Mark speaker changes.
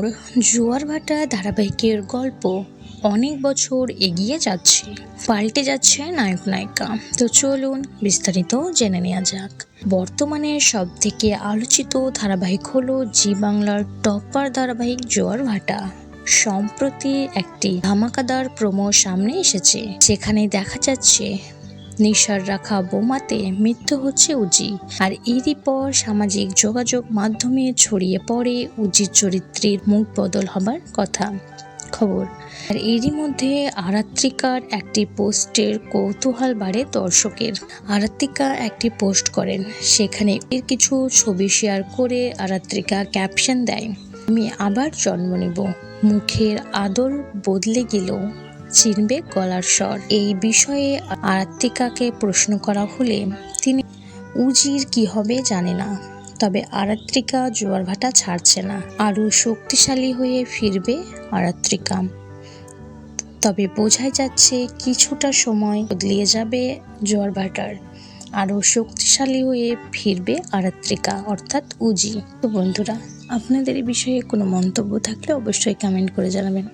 Speaker 1: খবর, জোয়ার ভাটা ধারাবাহিকের গল্প অনেক বছর এগিয়ে যাচ্ছে, পাল্টে যাচ্ছে নায়ক নায়িকা। তো চলুন বিস্তারিত জেনে নেওয়া যাক। বর্তমানে সব থেকে আলোচিত ধারাবাহিক হলো জি বাংলার টপার ধারাবাহিক জোয়ার ভাটা। সম্প্রতি একটি ধামাকাদার প্রোমো সামনে এসেছে, যেখানে দেখা যাচ্ছে নিশার রাখা বোমাতে মৃত্যু হচ্ছে উজি। আর এরই পর সামাজিক যোগাযোগ মাধ্যমে ছড়িয়ে পড়ে উজির চরিত্রের মুখ বদল হবার কথা খবর। আর এরই মধ্যে আরাত্রিকার একটি পোস্টের কৌতূহল বাড়ে দর্শকের। আরাত্রিকা একটি পোস্ট করেন, সেখানে এর কিছু ছবি শেয়ার করে আরাত্রিকা ক্যাপশন দেয়, আমি আবার জন্ম নেব, মুখের আদল বদলে গেলেও চিনবে গলার স্বর। এই বিষয়ে আরাত্রিকাকে প্রশ্ন করা হলে তিনি উজির কি হবে জানে না, তবে আরাত্রিকা জোয়ার ভাটা ছাড়ছে না, আরো শক্তিশালী হয়ে ফিরবে আরাত্রিকা। তবে বোঝাই যাচ্ছে কিছুটা সময় বদলিয়ে যাবে জোয়ার ভাটার, আরো শক্তিশালী হয়ে ফিরবে আরাত্রিকা অর্থাৎ উজি। তো বন্ধুরা, আপনাদের এই বিষয়ে কোনো মন্তব্য থাকলে অবশ্যই কমেন্ট করে জানাবেন।